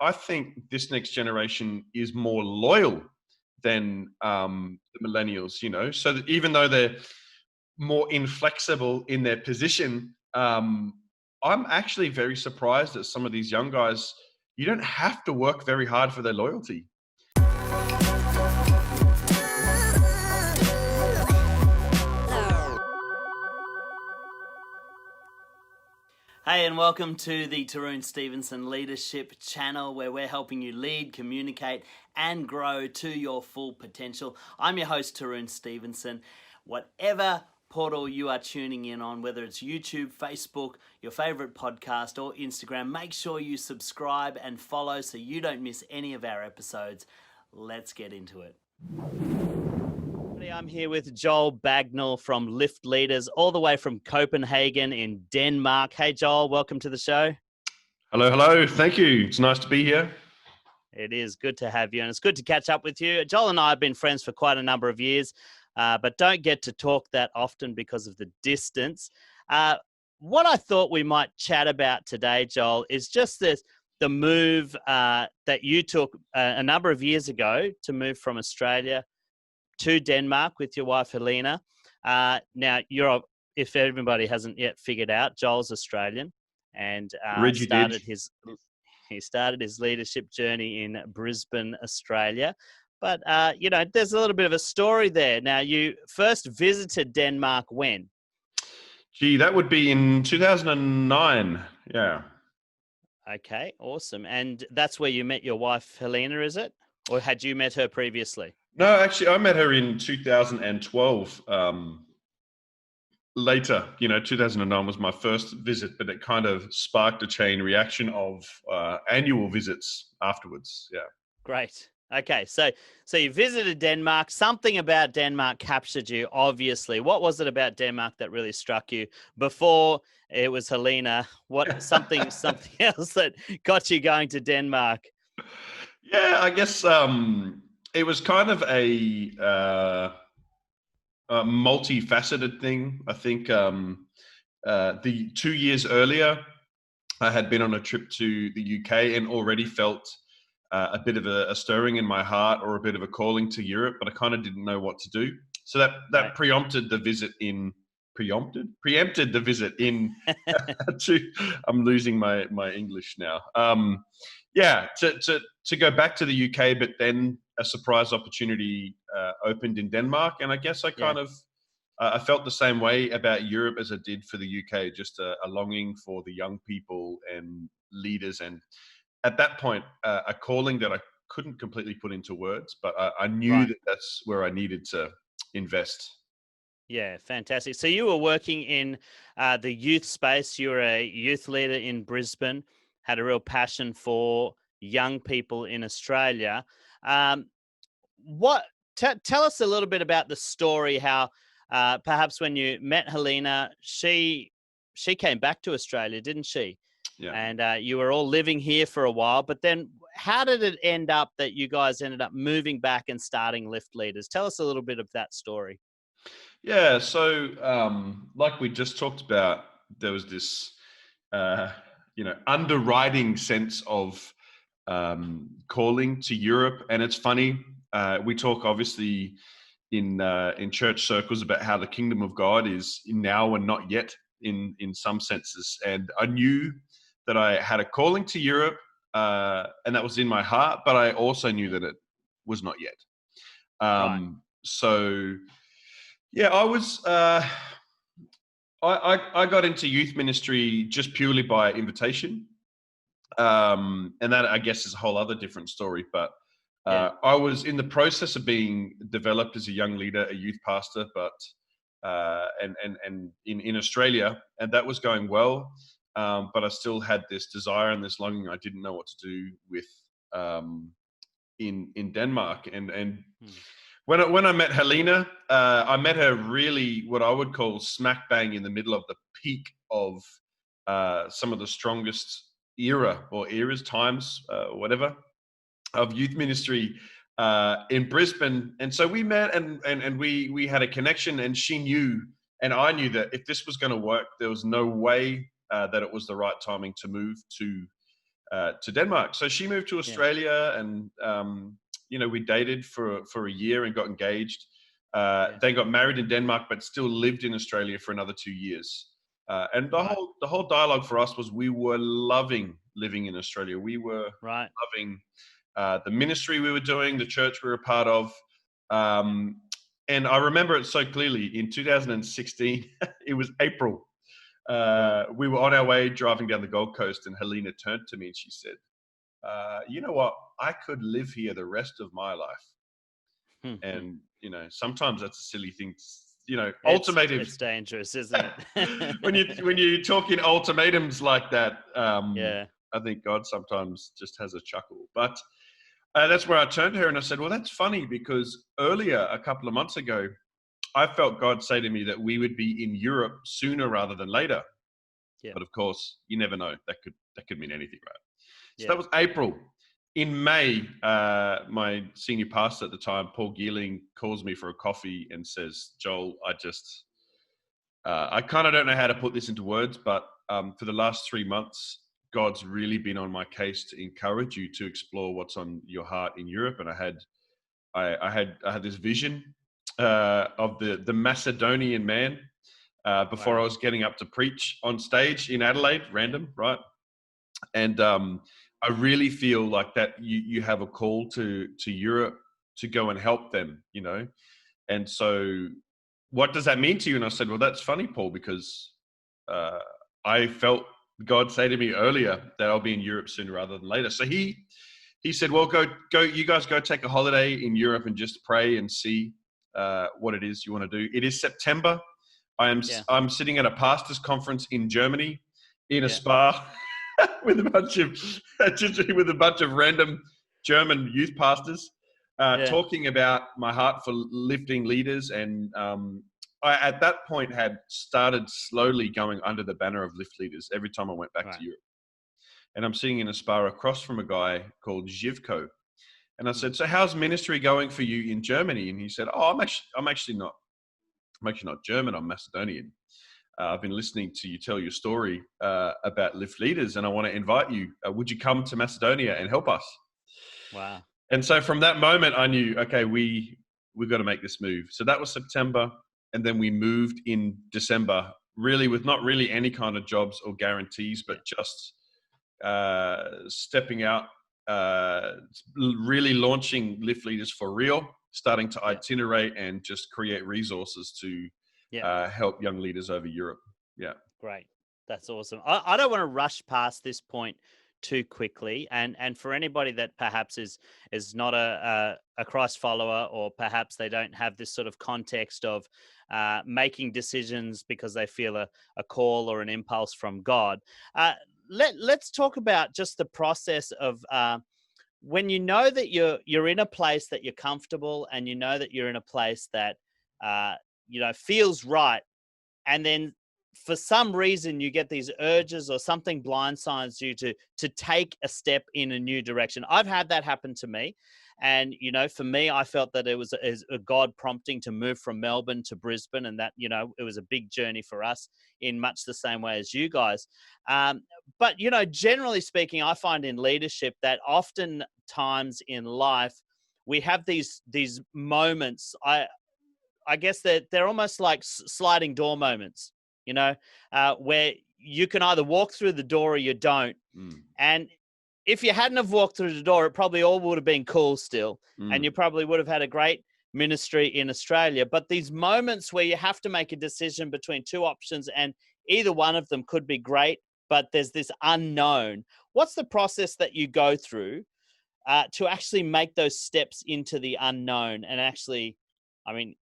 I think this next generation is more loyal than the millennials, so that even though they're more inflexible in their position, I'm actually very surprised at some of these young guys. You don't have to work very hard for their loyalty. Hey, and welcome to the Tarun Stevenson Leadership Channel, where we're helping you lead, communicate, and grow to your full potential. I'm your host, Tarun Stevenson. Whatever portal you are tuning in on, whether it's YouTube, Facebook, your favorite podcast, or Instagram, make sure you subscribe and follow so you don't miss any of our episodes. Let's get into it. I'm here with Joel Bagnel from Lift Leaders, all the way from Copenhagen in Denmark. Hey, Joel, welcome to the show. Hello. Thank you. It's nice to be here. It is good to have you, and it's good to catch up with you. Joel and I have been friends for quite a number of years, but don't get to talk that often because of the distance. What I thought we might chat about today, Joel, is just the move that you took a number of years ago to move from Australia to Denmark with your wife, Helena. Now, if everybody hasn't yet figured out, Joel's Australian and he started his leadership journey in Brisbane, Australia. But, there's a little bit of a story there. Now, you first visited Denmark when? Gee, that would be in 2009. Yeah. Okay, awesome. And that's where you met your wife, Helena, is it? Or had you met her previously? No, actually, I met her in 2012. Later, 2009 was my first visit, but it kind of sparked a chain reaction of annual visits afterwards. Yeah. Great. Okay, so you visited Denmark. Something about Denmark captured you, obviously. What was it about Denmark that really struck you before it was Helena? Something else that got you going to Denmark? Yeah, I guess it was kind of a multifaceted thing. I think the 2 years earlier, I had been on a trip to the UK and already felt a bit of a stirring in my heart, or a bit of a calling to Europe, but I kind of didn't know what to do. So that Right. preempted the visit in to, I'm losing my English now. To go back to the UK, but then a surprise opportunity opened in Denmark, and I guess I kind of I felt the same way about Europe as I did for the UK, just a longing for the young people and leaders, and at that point a calling that I couldn't completely put into words, but I knew that that's where I needed to invest. Yeah, fantastic. So you were working in the youth space. You were a youth leader in Brisbane, had a real passion for young people in Australia. Tell us a little bit about the story, how perhaps when you met Helena, she came back to Australia, didn't she? Yeah. And you were all living here for a while, but then how did it end up that you guys ended up moving back and starting Lift Leaders? Tell us a little bit of that story. Yeah, so like we just talked about, there was this, underwriting sense of calling to Europe, and it's funny. We talk obviously in church circles about how the kingdom of God is now and not yet in some senses, and I knew that I had a calling to Europe, and that was in my heart, but I also knew that it was not yet. So. Yeah, I was. I got into youth ministry just purely by invitation, and that I guess is a whole other different story. But I was in the process of being developed as a young leader, a youth pastor, but and in Australia, and that was going well. But I still had this desire and this longing I didn't know what to do with in Denmark, and. When I met Helena, I met her really what I would call smack bang in the middle of the peak of some of the strongest times, whatever, of youth ministry in Brisbane. And so we met and we had a connection, and she knew and I knew that if this was going to work, there was no way that it was the right timing to move to to Denmark. So she moved to Australia, and we dated for a year and got engaged. Then got married in Denmark, but still lived in Australia for another 2 years. And the whole dialogue for us was we were loving living in Australia. We were loving the ministry we were doing, the church we were a part of. And I remember it so clearly. In 2016, it was April. We were on our way driving down the Gold Coast, and Helena turned to me and she said, you know what? I could live here the rest of my life. And, sometimes that's a silly thing. Ultimatums. It's dangerous, isn't it? when you talk in ultimatums like that, I think God sometimes just has a chuckle. But that's where I turned to her and I said, well, that's funny, because earlier, a couple of months ago, I felt God say to me that we would be in Europe sooner rather than later. Yeah. But of course, you never know. That could mean anything, right? So that was April. In May, my senior pastor at the time, Paul Geeling, calls me for a coffee and says, Joel, I kind of don't know how to put this into words, but for the last 3 months, God's really been on my case to encourage you to explore what's on your heart in Europe. And I had this vision of the Macedonian man before I was getting up to preach on stage in Adelaide, random, right? And I really feel like that you have a call to Europe to go and help them, And so what does that mean to you? And I said, well, that's funny, Paul, because I felt God say to me earlier that I'll be in Europe sooner rather than later. So he said, well, go, you guys go take a holiday in Europe and just pray and see what it is you want to do. It is September. I'm sitting at a pastors conference in Germany in a spa with a bunch of random German youth pastors talking about my heart for lifting leaders. And I, at that point, had started slowly going under the banner of Lift Leaders every time I went back to Europe. And I'm sitting in a spa across from a guy called Zhivko. And I said, so how's ministry going for you in Germany? And he said, oh, I'm actually not German, I'm Macedonian. I've been listening to you tell your story about Lift Leaders, and I want to invite you. Would you come to Macedonia and help us? Wow. And so from that moment, I knew, okay, we've got to make this move. So that was September. And then we moved in December, really with not really any kind of jobs or guarantees, but just stepping out, really launching Lift Leaders for real, starting to itinerate and just create resources to help young leaders over Europe. Yeah. Great. That's awesome. I don't want to rush past this point too quickly. And for anybody that perhaps is not a Christ follower, or perhaps they don't have this sort of context of making decisions because they feel a call or an impulse from God. Let's talk about just the process of when you know that you're in a place that you're comfortable, and you know that you're in a place that feels right, and then for some reason you get these urges or something blindsides you to take a step in a new direction. I've had that happen to me. And, for me, I felt that it was a God prompting to move from Melbourne to Brisbane, and that, it was a big journey for us in much the same way as you guys. But, generally speaking, I find in leadership that oftentimes in life, we have these moments. I guess that they're almost like sliding door moments, where you can either walk through the door or you don't. And if you hadn't have walked through the door, it probably all would have been cool still. And you probably would have had a great ministry in Australia. But these moments where you have to make a decision between two options, and either one of them could be great, but there's this unknown. What's the process that you go through to actually make those steps into the unknown? And actually,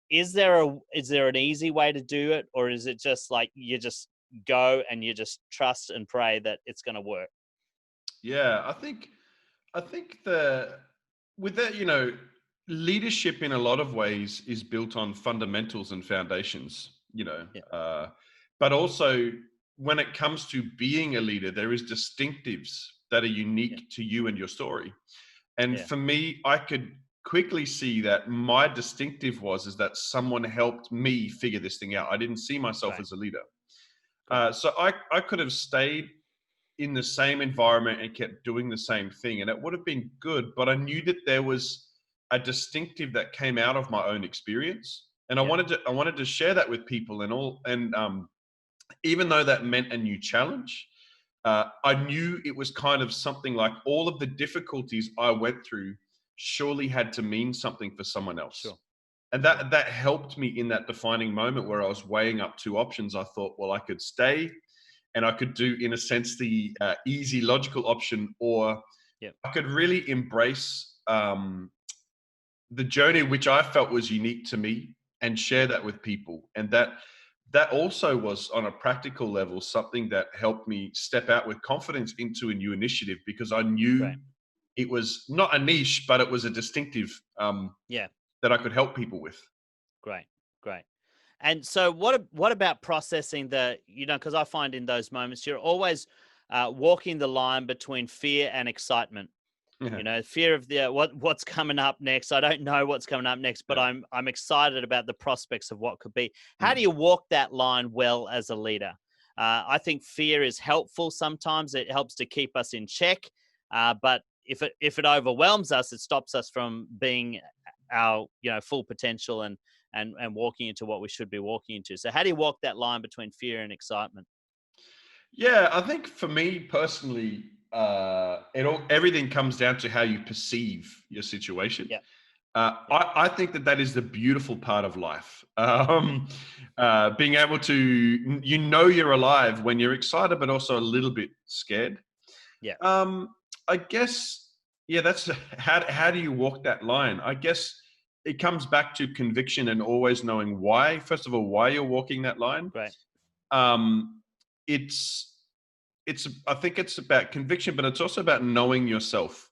is there an easy way to do it, or is it just like you just go and you just trust and pray that it's going to work? Yeah, I think with that, leadership in a lot of ways is built on fundamentals and foundations, but also when it comes to being a leader, there is distinctives that are unique to you and your story. And for me, I could quickly see that my distinctive is that someone helped me figure this thing out. I didn't see myself as a leader. So I could have stayed in the same environment and kept doing the same thing, and it would have been good, but I knew that there was a distinctive that came out of my own experience, and Yeah. I wanted to share that with people, and even though that meant a new challenge, I knew it was kind of something like all of the difficulties I went through surely had to mean something for someone else. Sure. And Sure. that helped me in that defining moment where I was weighing up two options. I thought, well, I could stay and I could do, in a sense, the easy, logical option, or Yep. I could really embrace the journey, which I felt was unique to me, and share Yep. that with people. And that also was, on a practical level, something that helped me step out with confidence into a new initiative, because I knew Great. it was not a niche, but it was a distinctive Yeah. that I could help people with. Great. Great. And so, what about processing the, because I find in those moments you're always walking the line between fear and excitement. Yeah. Fear of the what's coming up next. I don't know what's coming up next, but Yeah. I'm excited about the prospects of what could be. How do Mm. you walk that line well as a leader? I think fear is helpful sometimes. It helps to keep us in check, but if it overwhelms us, it stops us from being our full potential and walking into what we should be walking into. So how do you walk that line between fear and excitement? Yeah, I think for me personally, everything comes down to how you perceive your situation. Yeah, yeah, I think that is the beautiful part of life. Being able to, you're alive when you're excited, but also a little bit scared. yeah, Um, I guess, yeah, that's how do you walk that line? I guess it comes back to conviction and always knowing why. First of all, why you're walking that line. great. Um, it's I think it's about conviction, but it's also about knowing yourself.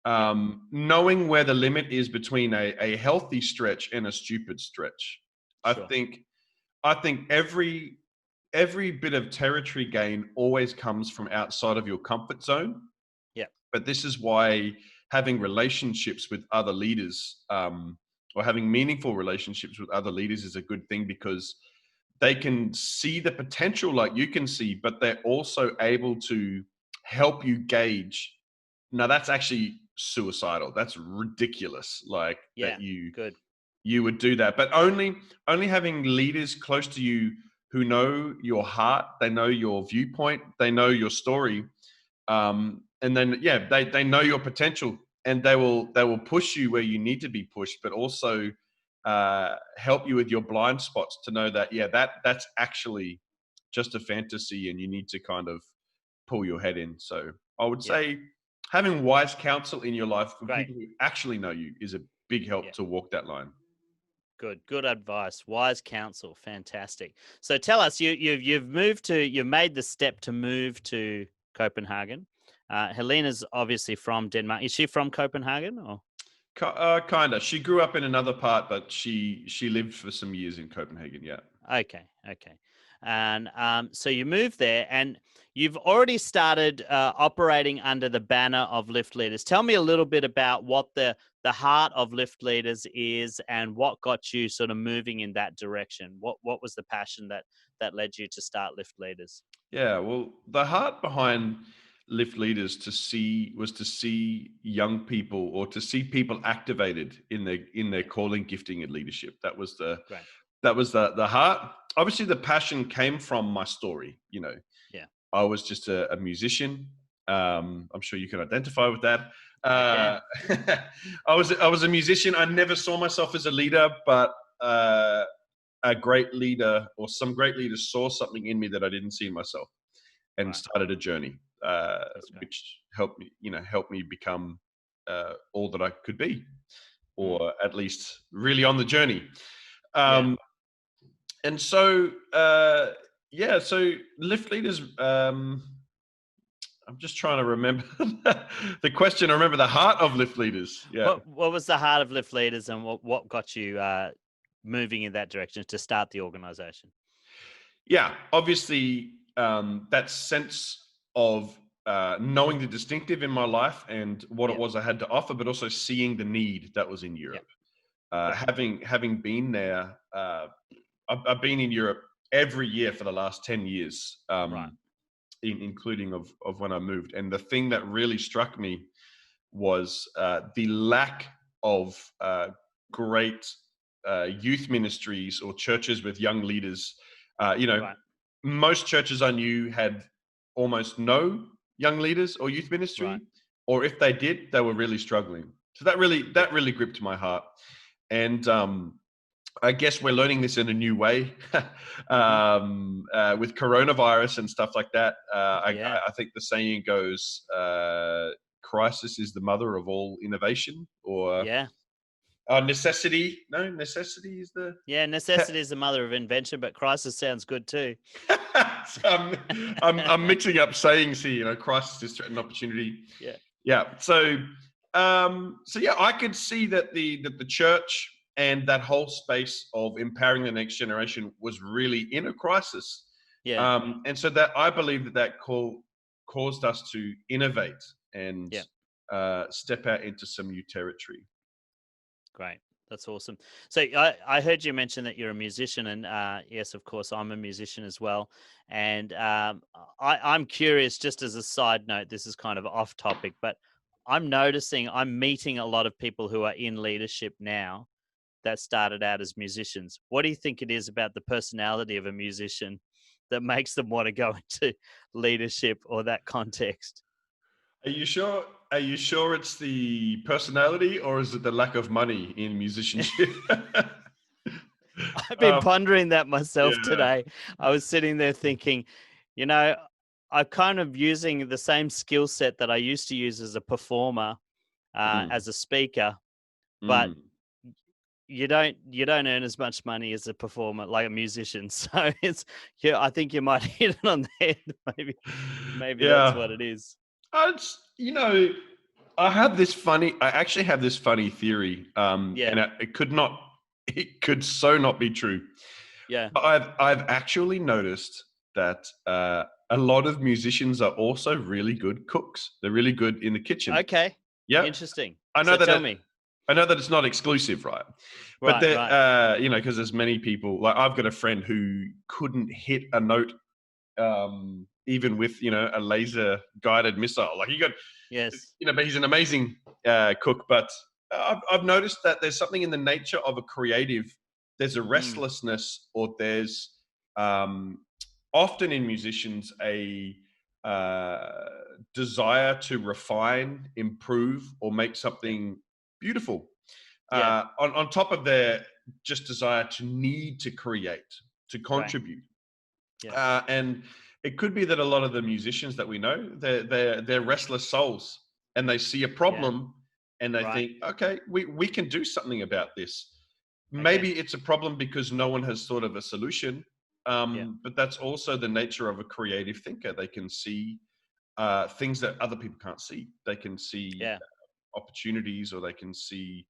Yeah, Knowing where the limit is between a healthy stretch and a stupid stretch. I sure. think I think every bit of territory gain always comes from outside of your comfort zone. Yeah, But this is why having relationships with other leaders, or having meaningful relationships with other leaders, is a good thing, because they can see the potential like you can see, but they're also able to help you gauge. Now, that's actually suicidal. That's ridiculous. Like yeah, that good. you would do that, but only having leaders close to you who know your heart, they know your viewpoint, they know your story, and then yeah, they know your potential, and they will push you where you need to be pushed, but also help you with your blind spots to know that yeah, that's actually just a fantasy, and you need to kind of pull your head in. So I would Yeah, say having wise counsel in your life from great. people who actually know you is a big help Yeah, to walk that line. good advice. Wise counsel, fantastic. So tell us, you've made the step to move to Copenhagen. Helena's obviously from Denmark. Is she from Copenhagen or? Kinda. She grew up in another part, but she lived for some years in Copenhagen. Yeah. Okay, okay. And so you moved there, and you've already started operating under the banner of Lift Leaders. Tell me a little bit about what the heart of Lift Leaders is, and what got you sort of moving in that direction. What was the passion that led you to start Lift Leaders? Yeah. Well, the heart behind Lift Leaders was to see young people, or to see people activated in their Yeah, calling, gifting, and leadership. great. That was the heart. Obviously, the passion came from my story. Yeah, I was just a musician. I'm sure you can identify with that. I can. Uh, I was a musician. I never saw myself as a leader, but a great leader, or some great leaders, saw something in me that I didn't see in myself, and Right, started a journey, that's great. which helped me become all that I could be, Mm, or at least really on the journey. yeah. Um, and so, yeah, so Lift Leaders. I'm just trying to remember the question. I remember the heart of Lift Leaders. Yeah. What was the heart of Lift Leaders, and what got you moving in that direction to start the organization? Yeah. Obviously, that sense of knowing the distinctive in my life and what it Yeah, was I had to offer, but also seeing the need that was in yeah, Europe. great. Having been there, I've been in Europe every year for the last 10 years. Right. including of when I moved. And the thing that really struck me was the lack of great youth ministries or churches with young leaders. Right. Most churches I knew had almost no young leaders or youth ministry, Right. or if they did, they were really struggling. So that really gripped my heart. And I guess we're learning this in a new way with coronavirus and stuff like that. Yeah. I think the saying goes, crisis is the mother of all innovation, or Yeah. necessity. No, necessity is the. Yeah. Necessity is the mother of invention, but crisis sounds good too. So I'm mixing up sayings here. Crisis is threat and opportunity. Yeah. Yeah. So yeah, I could see that the church and that whole space of empowering the next generation was really in a crisis. Yeah. And so that I believe that caused us to innovate and step out into some new territory. Great. That's awesome. So I heard you mention that you're a musician, and yes, of course, I'm a musician as well. And I'm curious, just as a side note, this is kind of off topic, but I'm noticing I'm meeting a lot of people who are in leadership now that started out as musicians. What do you think it is about the personality of a musician that makes them want to go into leadership or that context? Are you sure? Are you sure it's the personality, or is it the lack of money in musicianship? I've been pondering that myself Yeah. today. I was sitting there thinking, you know, I'm kind of using the same skill set that I used to use as a performer, Mm, as a speaker, but mm. you don't earn as much money as a performer, like a musician. So I think you might hit it on the head. Maybe that's Yeah. what it is. It's, I actually have this funny theory, Yeah, and it could so not be true. yeah. I've actually noticed that a lot of musicians are also really good cooks. They're really good in the kitchen. Okay, Yep. interesting. I know So that tell me. I know that it's not exclusive, right? But Right, right. because there's many people. Like I've got a friend who couldn't hit a note, even with a laser guided missile. Like Yes. but he's an amazing cook. But I've noticed that there's something in the nature of a creative. There's a Mm, restlessness, or there's um, often in musicians a desire to refine, improve, or make yeah, something beautiful. yeah, On top of their just desire to need to create, to right. contribute. Yeah, And it could be that a lot of the musicians that we know, they're restless souls, and they see a yeah, problem and they right. think, okay, we can do something about this. Okay. Maybe it's a problem because no one has thought of a solution, Yeah, but that's also the nature of a creative thinker. They can see things that other people can't see. They can see yeah, opportunities, or they can see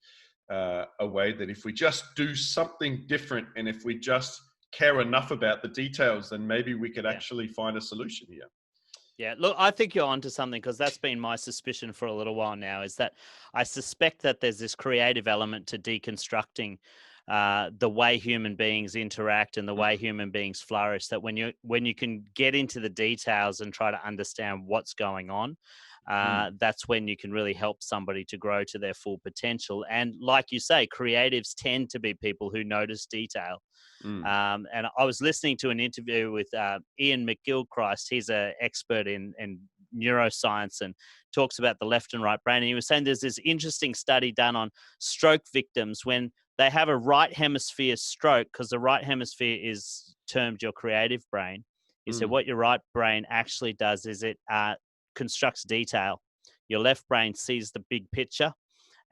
a way that if we just do something different, and if we just care enough about the details, then maybe we could yeah. actually find a solution here. Yeah, look, I think you're onto something because that's been my suspicion for a little while now. Is that I suspect that there's this creative element to deconstructing the way human beings interact and the way human beings flourish. That when you can get into the details and try to understand what's going on, Mm, that's when you can really help somebody to grow to their full potential. And like you say, creatives tend to be people who notice detail. mm, And I was listening to an interview with Ian McGilchrist. He's an expert in neuroscience and talks about the left and right brain. And he was saying there's this interesting study done on stroke victims when they have a right hemisphere stroke, because the right hemisphere is termed your creative brain. He said mm, what your right brain actually does is it constructs detail. Your left brain sees the big picture.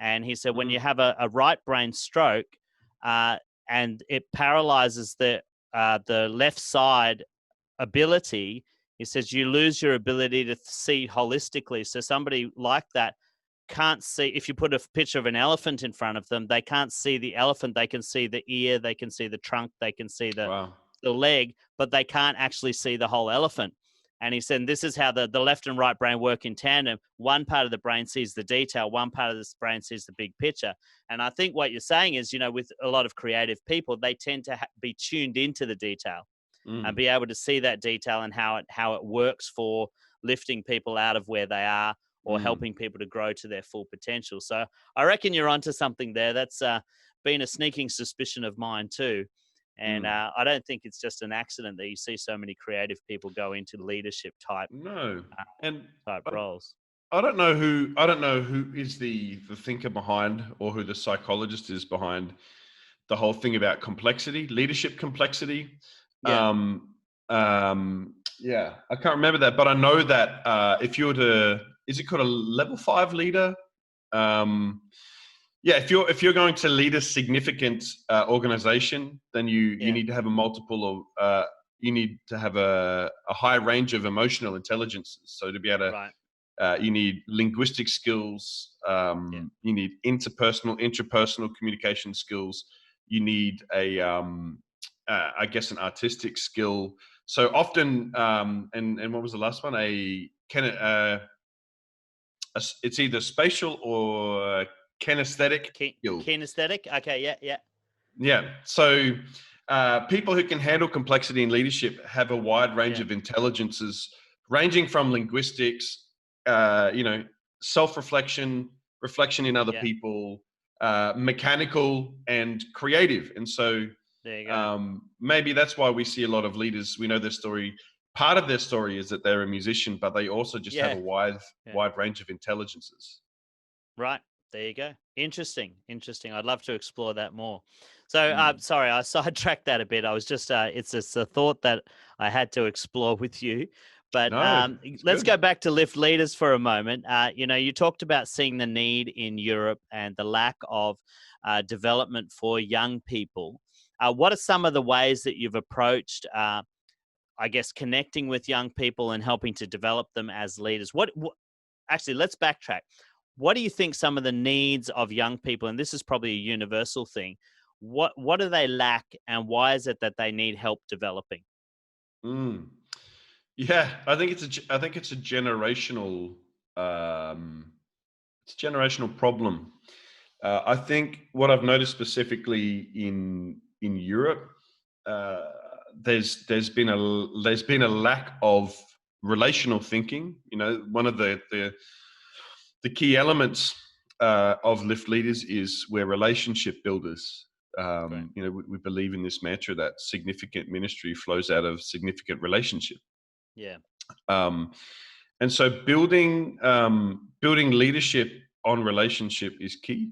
And he said when mm, you have a right brain stroke, uh, and it paralyzes the left side ability. He says you lose your ability to see holistically. So somebody like that can't see, if you put a picture of an elephant in front of them, they can't see the elephant. They can see the ear, they can see the trunk, they can see wow. the leg, but they can't actually see the whole elephant. And he said, this is how the left and right brain work in tandem. One part of the brain sees the detail, one part of the brain sees the big picture. And I think what you're saying is, with a lot of creative people, they tend to be tuned into the detail. and Mm, be able to see that detail and how it works for lifting people out of where they are or mm. helping people to grow to their full potential. So I reckon you're onto something there. That's been a sneaking suspicion of mine too. And Mm. I don't think it's just an accident that you see so many creative people go into leadership No, uh, and type I, roles. I don't know who is the thinker behind, or who the psychologist is behind the whole thing about complexity, leadership complexity. Yeah, Yeah, I can't remember that, but I know that if you were to, is it called a level 5 leader? Um, yeah, if you're going to lead a significant organization, then you yeah, need to have a multiple of you need to have a high range of emotional intelligences. So to be able to, right. you need linguistic skills, Yeah, you need interpersonal, intrapersonal communication skills, you need I guess, an artistic skill. So often, and what was the last one? It's either spatial or kinesthetic skill. kinesthetic. Okay, yeah, yeah, Yeah. So people who can handle complexity in leadership have a wide range yeah, of intelligences, ranging from linguistics, self-reflection, reflection in other yeah. people, mechanical, and creative. And so There you go. maybe that's why we see a lot of leaders. We know their story. Part of their story is that they're a musician, but they also just have Yeah, a wide, yeah. wide range of intelligences. Right. There you go. Interesting. Interesting. I'd love to explore that more. So, Mm. sorry, I sidetracked that a bit. I was just, it's just a thought that I had to explore with you. But No, it's let's good. go back to lift leaders for a moment. You talked about seeing the need in Europe and the lack of development for young people. What are some of the ways that you've approached, I guess, connecting with young people and helping to develop them as leaders? What actually, let's backtrack. What do you think some of the needs of young people, and this is probably a universal thing, what do they lack, and why is it that they need help developing? Mm. Yeah, I think um, it's a generational problem. I think what I've noticed specifically in Europe, uh, there's been a lack of relational thinking. You know, one of the key elements of lift leaders is we're relationship builders. Great. We believe in this mantra that significant ministry flows out of significant relationship. Yeah. Um, and so building leadership on relationship is key.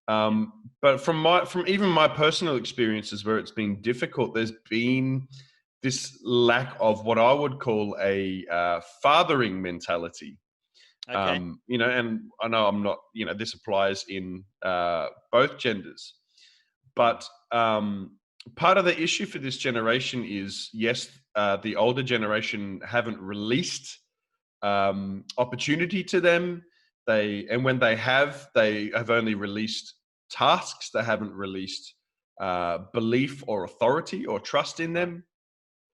Yeah. But from even my personal experiences where it's been difficult, there's been this lack of what I would call a fathering mentality. Okay. And I know I'm not, this applies in both genders, Mm. but part of the issue for this generation is, yes, the older generation haven't released opportunity to them. And when they have only released tasks. They haven't released belief or authority or trust in Right. them.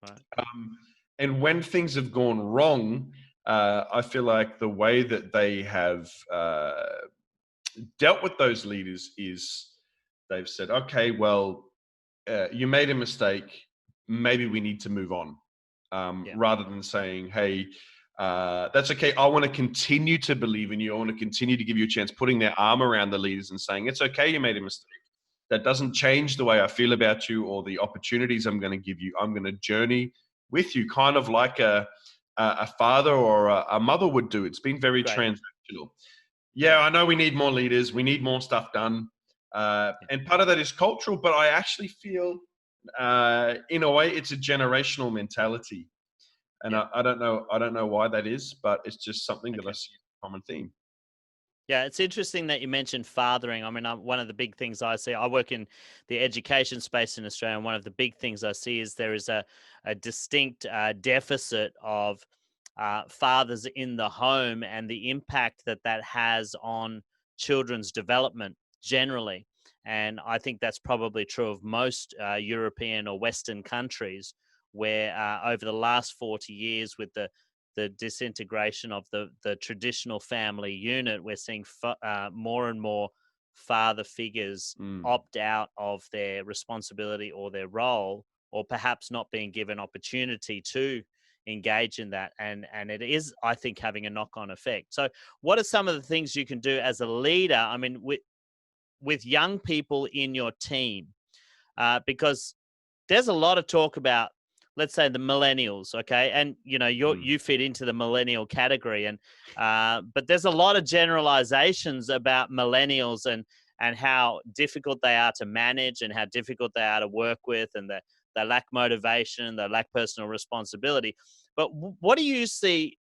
Right. Um, and when things have gone wrong, I feel like the way that they have dealt with those leaders is they've said, okay, well, you made a mistake. Maybe we need to move on, Yeah. rather than saying, hey, that's okay. I want to continue to believe in you. I want to continue to give you a chance, putting their arm around the leaders and saying, it's okay, you made a mistake. That doesn't change the way I feel about you or the opportunities I'm going to give you. I'm going to journey with you, kind of like a father or a mother would do. It's been very Great. transactional. Yeah. Yeah, I know we need more leaders. We need more stuff done. Yeah. And part of that is cultural, but I actually feel, in a way, it's a generational mentality. And Yeah. I don't know why that is, but it's just something that I Okay. see as a common theme. Yeah, it's interesting that you mentioned fathering. I mean, one of the big things I see, I work in the education space in Australia, and one of the big things I see is there is a distinct deficit of fathers in the home and the impact that that has on children's development generally. And I think that's probably true of most European or Western countries, where over the last 40 years, with the disintegration of the traditional family unit, we're seeing more and more father figures Mm, opt out of their responsibility or their role or perhaps not being given opportunity to engage in that. And it is, I think, having a knock-on effect. So what are some of the things you can do as a leader? I mean, with young people in your team, because there's a lot of talk about, let's say, the millennials, okay, and you fit into the millennial category, and but there's a lot of generalizations about millennials and how difficult they are to manage and how difficult they are to work with, and they lack motivation, they lack personal responsibility. But what do you see?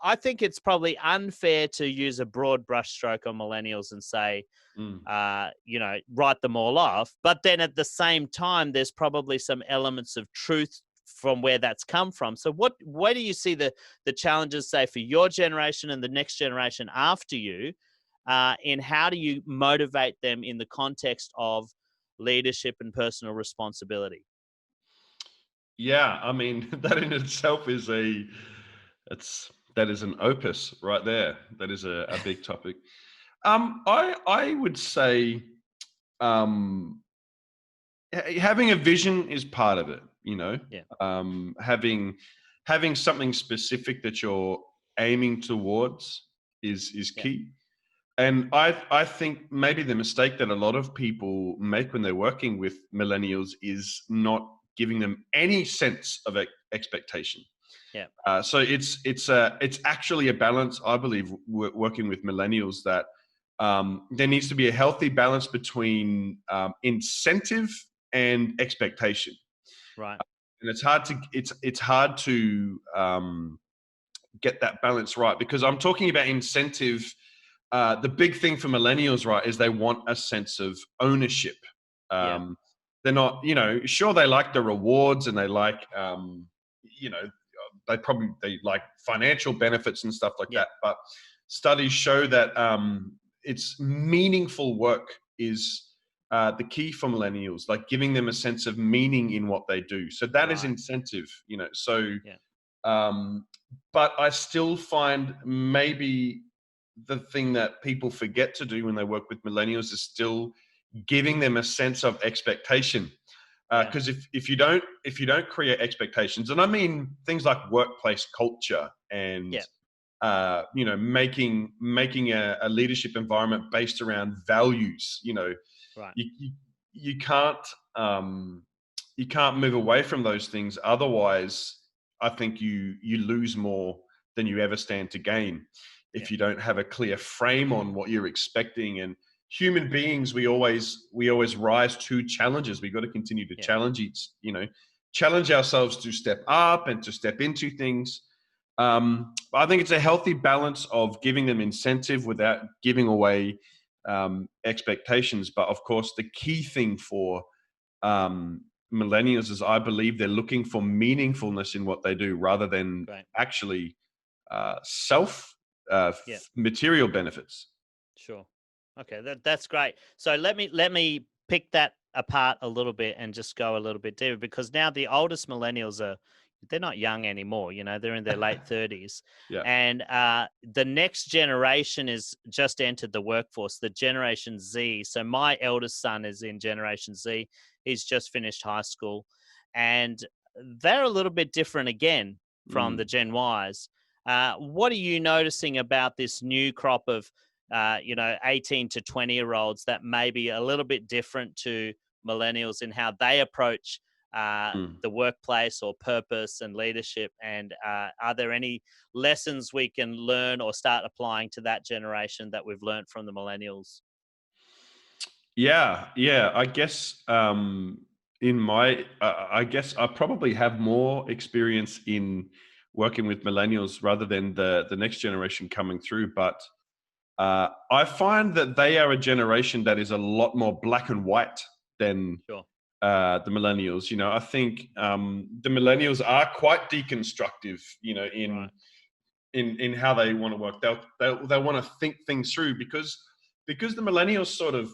I think it's probably unfair to use a broad brushstroke on millennials and say, Mm. write them all off. But then at the same time, there's probably some elements of truth from where that's come from. So where do you see the challenges, say, for your generation and the next generation after you, in how do you motivate them in the context of leadership and personal responsibility? Yeah, I mean, that in itself is that is an opus right there. That is a big topic. I would say, um, having a vision is part of it. Yeah, Having something specific that you're aiming towards is yeah, key. And I think maybe the mistake that a lot of people make when they're working with millennials is not giving them any sense of expectation. yeah, So it's actually a balance, I believe, working with millennials, that there needs to be a healthy balance between incentive and expectation, right. and it's hard to get that balance right, because I'm talking about incentive. The big thing for millennials, right, is they want a sense of ownership. Yeah, Um, they're not, sure, they like the rewards, and they like, you know, they like financial benefits and stuff like yeah, that. But studies show that it's meaningful work is the key for millennials, like giving them a sense of meaning in what they do. So that is right. incentive, So, Yeah, um, but I still find maybe the thing that people forget to do when they work with millennials is still giving them a sense of expectation. yeah, Because if you don't create expectations, and I mean things like workplace culture and yeah, making a leadership environment based around values, right. you you can't you can't move away from those things. Otherwise, I think you lose more than you ever stand to gain Yeah, if you don't have a clear frame on what you're expecting. And human beings, we always rise to challenges. We've got to continue to yeah, challenge ourselves to step up and to step into things. I think it's a healthy balance of giving them incentive without giving away expectations. But of course, the key thing for um, millennials is, I believe, they're looking for meaningfulness in what they do rather than great. actually self Yeah. material benefits. Sure. Okay, that's great. So let me pick that apart a little bit and just go a little bit deeper, because now the oldest millennials they're not young anymore. They're in their late 30s, Yeah. and the next generation is just entered the workforce. The Generation Z. So my eldest son is in Generation Z. He's just finished high school, and they're a little bit different again from the Mm. Gen Ys. What are you noticing about this new crop of 18 to 20-year-olds that may be a little bit different to millennials in how they approach Mm. the workplace or purpose and leadership? And are there any lessons we can learn or start applying to that generation that we've learned from the millennials? Yeah. I guess I guess I probably have more experience in working with millennials rather than the next generation coming through. But I find that they are a generation that is a lot more black and white than Sure. the millennials. I think the millennials are quite deconstructive. Right. In how they want to work. They want to think things through, because the millennials sort of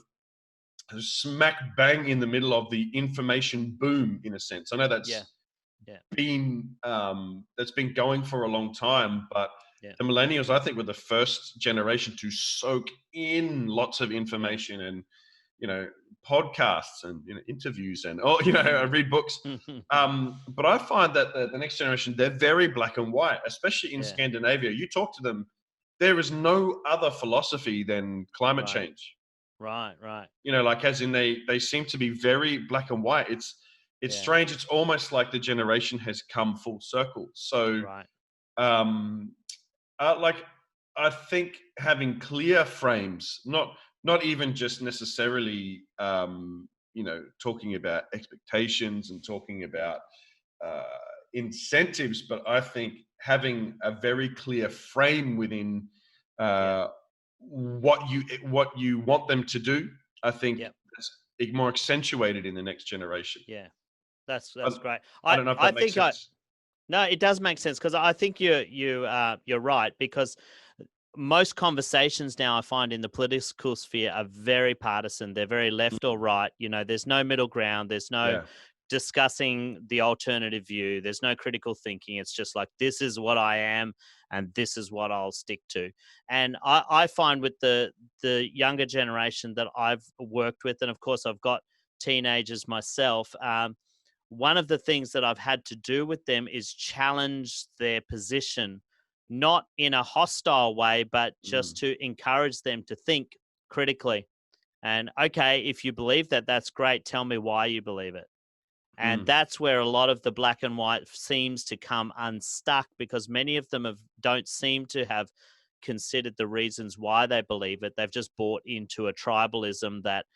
smack bang in the middle of the information boom, in a sense. I know Yeah. Yeah. that's been going for a long time, but Yeah. the millennials, I think, were the first generation to soak in lots of Yeah. information and, you know, podcasts and interviews and I read books. But I find that the next generation, they're very black and white, especially in Yeah. Scandinavia. You talk to them, there is no other philosophy than climate Right. change. Right. Like as in they seem to be very black and white. It's Yeah. strange. It's almost like the generation has come full circle. So Right. um like I think having clear frames, not even just necessarily talking about expectations and talking about uh, incentives, but I think having a very clear frame within Yeah. uh, what you want them to do, I think Yep. that's more accentuated in the next generation. Yeah. That's I, great. I don't know if I that makes think sense. no, it does make sense because I think you're right because most conversations now I find in the political sphere are very partisan. They're very left or Mm, right. There's no middle ground. There's no yeah, discussing the alternative view. There's no critical thinking. It's just like this is what I am and this is what I'll stick to. And I find with the younger generation that I've worked with, and of course I've got teenagers myself. One of the things that I've had to do with them is challenge their position, not in a hostile way, but just mm, to encourage them to think critically. And okay, if you believe that, that's great. Tell me why you believe it. And mm, that's where a lot of the black and white seems to come unstuck because many of them don't seem to have considered the reasons why they believe it. They've just bought into a tribalism that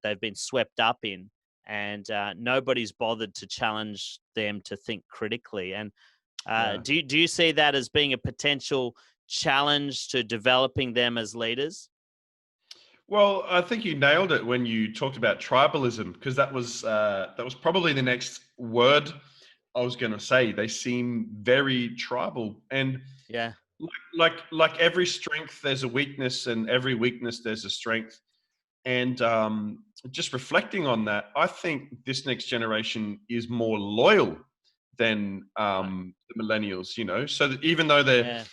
they've been swept up in, and nobody's bothered to challenge them to think critically. And yeah. do you see that as being a potential challenge to developing them as leaders? Well, I think you nailed it when you talked about tribalism, because that was probably the next word I was going to say. They seem very tribal, and Yeah. like every strength, there's a weakness, and every weakness, there's a strength. And just reflecting on that, I think this next generation is more loyal than Right. the millennials. So that even though they're Yeah.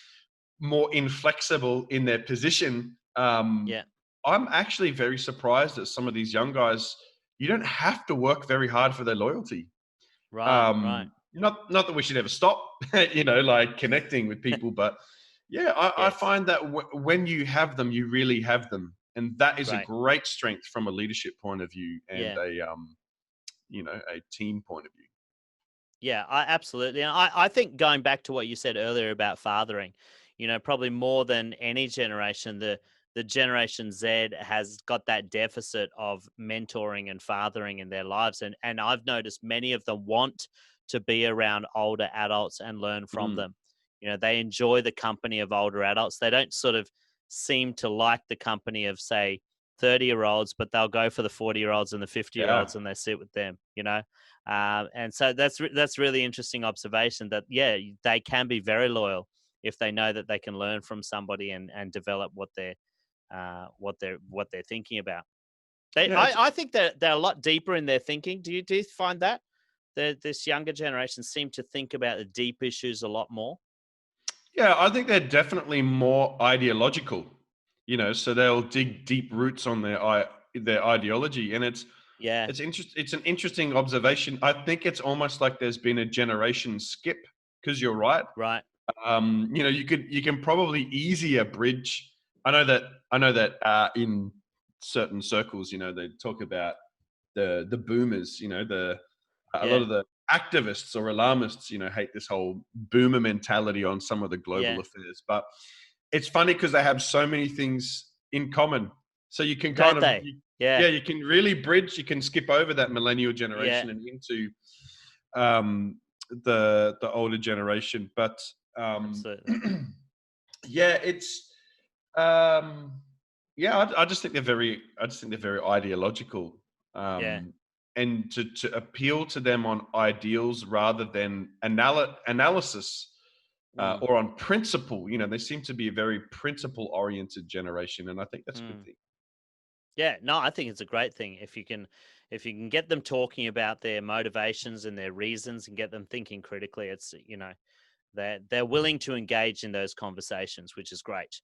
more inflexible in their position, Yeah. I'm actually very surprised that some of these young guys, you don't have to work very hard for their loyalty. Right. Right. Not that we should ever stop, like connecting with people, but yeah, I Yes. find that when you have them, you really have them, and that is a Great. great strength from a leadership point of view and Yeah. a team point of view. Yeah, absolutely. And I think going back to what you said earlier about fathering, probably more than any generation, the Generation Z has got that deficit of mentoring and fathering in their lives. And I've noticed many of them want to be around older adults and learn from Mm, them. They enjoy the company of older adults. They don't sort of seem to like the company of, say, 30-year-olds, but they'll go for the 40-year-olds and the 50-year-olds yeah. and they sit with them. And so that's really interesting observation that they can be very loyal if they know that they can learn from somebody and develop what they're thinking about. Yeah, I think that they're a lot deeper in their thinking. Do you find that this younger generation seem to think about the deep issues a lot more? yeah, I think they're definitely more ideological, so they'll dig deep roots on their ideology, and Yeah, it's an interesting observation. I think it's almost like there's been a generation skip, because you're right. right. You can probably easier bridge. I know that in certain circles, they talk about the boomers. A lot Yeah, of the activists or alarmists, hate this whole boomer mentality on some of the global yeah. affairs. But it's funny because they have so many things in common. So you can kind Don't of, they? yeah, Yeah, you can really bridge. You can skip over that millennial yeah. generation and into um, the older generation. But Absolutely. yeah, it's um, yeah. I just think they're very ideological, Yeah. and to appeal to them on ideals rather than analysis, Mm, or on principle. They seem to be a very principle oriented generation, and I think that's a good mm. thing. Yeah, no, I think it's a great thing if you can get them talking about their motivations and their reasons and get them thinking critically. It's they're willing to engage in those conversations, which is great.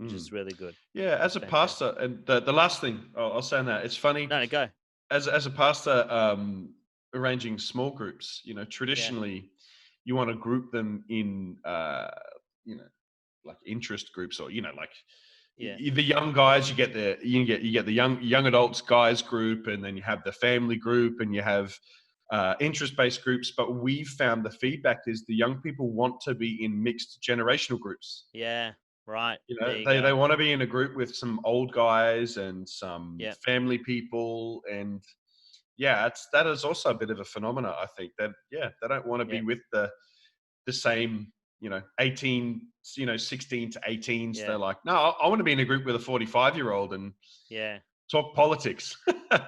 which is really good. Yeah, as That's a fantastic. pastor, and the last thing I'll say on that, it's funny. No, go. As a pastor, arranging small groups, Yeah, traditionally you want to group them in, you know, like interest groups, or like yeah, the young guys. You get the young adults guys group, and then you have the family group, and you have interest based groups. But we found the feedback is the young people want to be in mixed generational groups. yeah. Right. There you They go. want to be in a group with some old guys and some Yeah, family people, and yeah, that is also a bit of a phenomena. I think that they don't want to yeah, be with the same 18, 16 to 18s. yeah, They're like, no, I want to be in a group with a 45-year-old and yeah. talk politics. There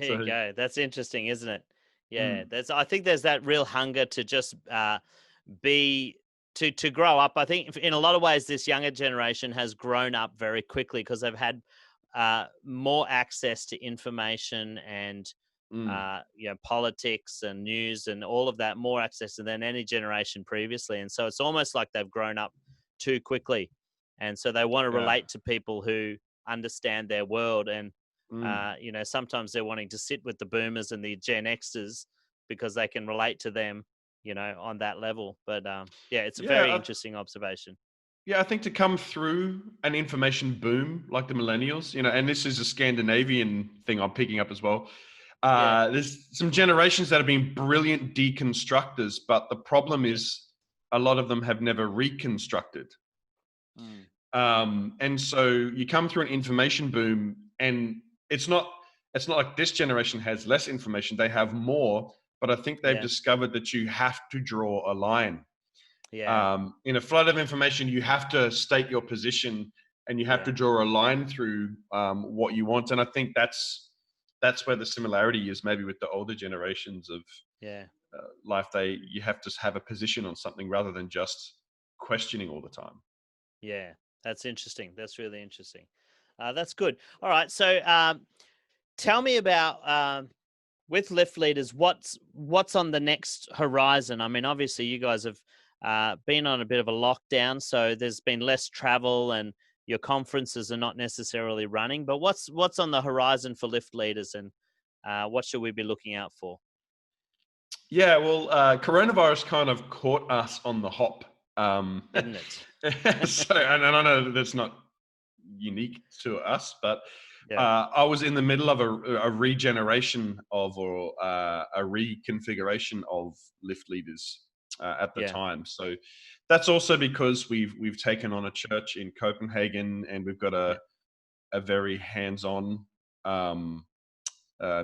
you So go. That's interesting, isn't it? Yeah, mm, I think there's that real hunger to just be to grow up. I think in a lot of ways, this younger generation has grown up very quickly because they've had more access to information and mm, politics and news and all of that, more access than any generation previously. And so it's almost like they've grown up too quickly, and so they want to yeah, relate to people who understand their world. And mm, sometimes they're wanting to sit with the boomers and the Gen Xers because they can relate to them, on that level. But yeah, it's a very yeah. interesting observation. Yeah, I think to come through an information boom like the millennials, and this is a Scandinavian thing I'm picking up as well. Yeah, There's some generations that have been brilliant deconstructors, but the problem yeah, is a lot of them have never reconstructed. mm, And so you come through an information boom, and it's not like this generation has less information; they have more. But I think they've yeah, discovered that you have to draw a line. yeah, In a flood of information, you have to state your position, and you have to yeah, draw a line through what you want. And I think that's where the similarity is, maybe with the older generations of yeah. life. You have to have a position on something rather than just questioning all the time. Yeah, that's interesting. That's really interesting. That's good. All right. So, tell me about with lift leaders. What's on the next horizon? I mean, obviously, you guys have been on a bit of a lockdown, so there's been less travel, and your conferences are not necessarily running. But what's on the horizon for lift leaders, and what should we be looking out for? Yeah, well, coronavirus kind of caught us on the hop. Didn't it? And I know that's not unique to us, but Yeah. I was in the middle of a regeneration of, or a reconfiguration of lift leaders at the Yeah. time. So that's also because we've taken on a church in Copenhagen, and we've got Yeah. a very hands-on um,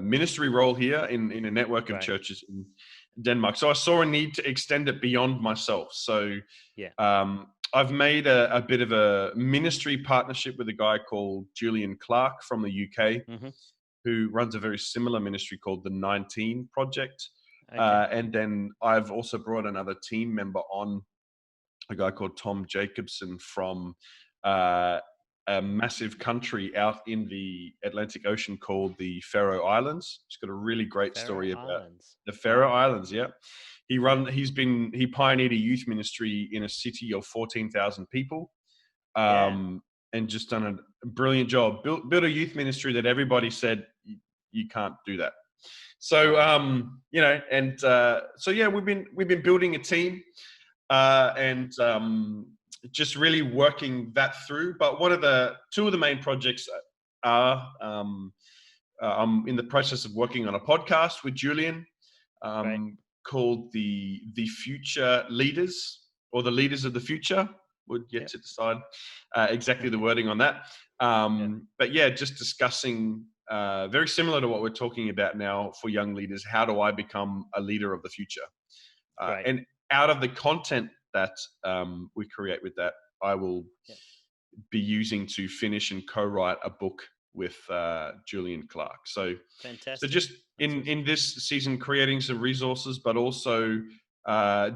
ministry role here in a network of Great. churches in Denmark. So I saw a need to extend it beyond myself. So Yeah. I've made a bit of a ministry partnership with a guy called Julian Clark from the UK, Mm-hmm. who runs a very similar ministry called the 19 Project. Okay. And then I've also brought another team member on, a guy called Tom Jacobson from uh, a massive country out in the Atlantic Ocean called the Faroe Islands. He's got a really great Faroe story about Islands. the Faroe Wow. Islands. Yeah, Yeah. he pioneered a youth ministry in a city of 14,000 people, Yeah. and just done a brilliant job. Built a youth ministry that everybody said you can't do that. So Wow. so yeah, we've been building a team, and just really working that through. But two of the main projects are, I'm in the process of working on a podcast with Julian, Great. called the Future Leaders, or the Leaders of the Future. Would yet Yep. to decide exactly the wording on that. Yeah. But yeah, just discussing, very similar to what we're talking about now for young leaders. How do I become a leader of the future? Great. And out of the content that we create with that, I will Yeah. be using to finish and co-write a book with Julian Clark. So Fantastic. just That's in awesome. this season, creating some resources, but also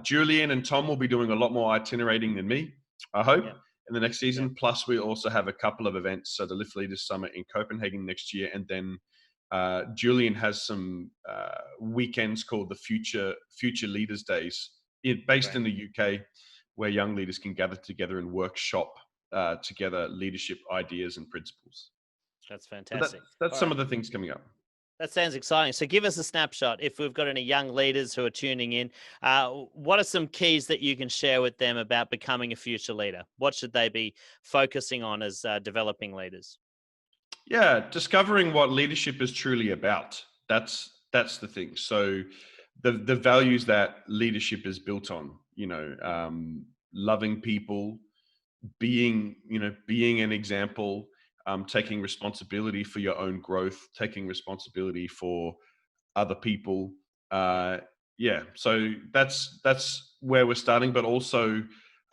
Julian and Tom will be doing a lot more itinerating than me, I hope, Yeah. in the next Yeah. season. Plus, we also have a couple of events. So the Lift Leaders Summit in Copenhagen next year, and then Julian has some weekends called the Future Leaders Days, based Great. in the UK, where young leaders can gather together and workshop together leadership ideas and principles. That's So fantastic. that's All some right. of the things coming up. That sounds exciting. So give us a snapshot. If we've got any young leaders who are tuning in, what are some keys that you can share with them about becoming a future leader? What should they be focusing on as developing leaders? Yeah, discovering what leadership is truly about. That's the thing. So the values that leadership is built on, loving people, being an example, taking responsibility for your own growth, taking responsibility for other people. Uh, yeah, so that's where we're starting, but also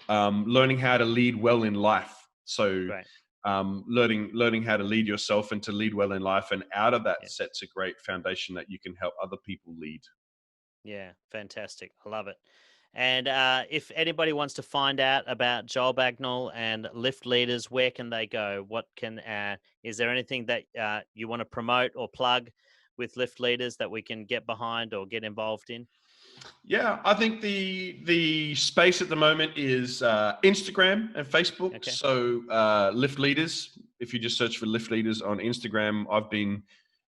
learning how to lead well in life. So Great. learning how to lead yourself and to lead well in life, and out of that Yeah. sets a great foundation that you can help other people lead. Yeah, fantastic. I love it. And if anybody wants to find out about Joel Bagnel and Lift Leaders, where can they go? Is there anything that you want to promote or plug with Lift Leaders that we can get behind or get involved in? Yeah, I think the space at the moment is Instagram and Facebook. Okay. So Lift Leaders. If you just search for Lift Leaders on Instagram, I've been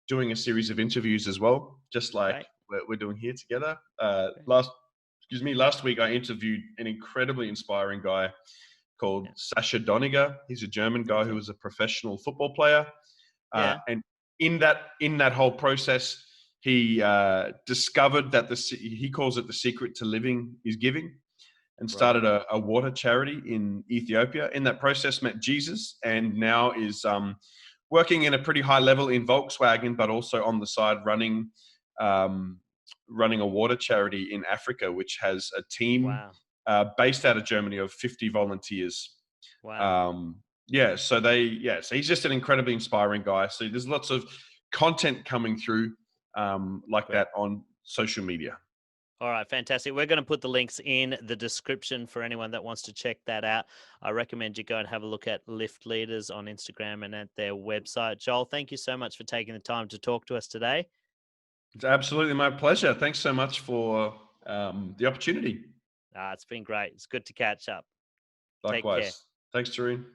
doing a series of interviews as well, just like Great. we're doing here together. Great. Last week I interviewed an incredibly inspiring guy called Yeah. Sasha Doniger. He's a German guy Okay. who was a professional football player, Yeah. and in that whole process, he discovered that he calls it the secret to living is giving, and Right. started a water charity in Ethiopia. In that process, met Jesus, and now is working in a pretty high level in Volkswagen, but also on the side running a water charity in Africa, which has a team Wow. based out of Germany of 50 volunteers. Wow. So he's just an incredibly inspiring guy. So there's lots of content coming through like Great. that on social media. All right, fantastic. We're going to put the links in the description for anyone that wants to check that out. I recommend you go and have a look at Lift Leaders on Instagram and at their website. Joel, thank you so much for taking the time to talk to us today. It's absolutely my pleasure. Thanks so much for the opportunity. It's been great. It's good to catch up. Take care. Likewise. Thanks, Tarun.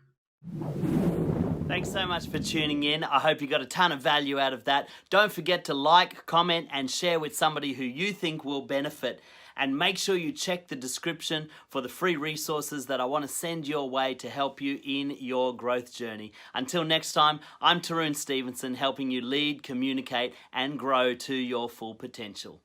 Thanks so much for tuning in. I hope you got a ton of value out of that. Don't forget to like, comment, and share with somebody who you think will benefit. And make sure you check the description for the free resources that I want to send your way to help you in your growth journey. Until next time, I'm Tarun Stevenson, helping you lead, communicate, and grow to your full potential.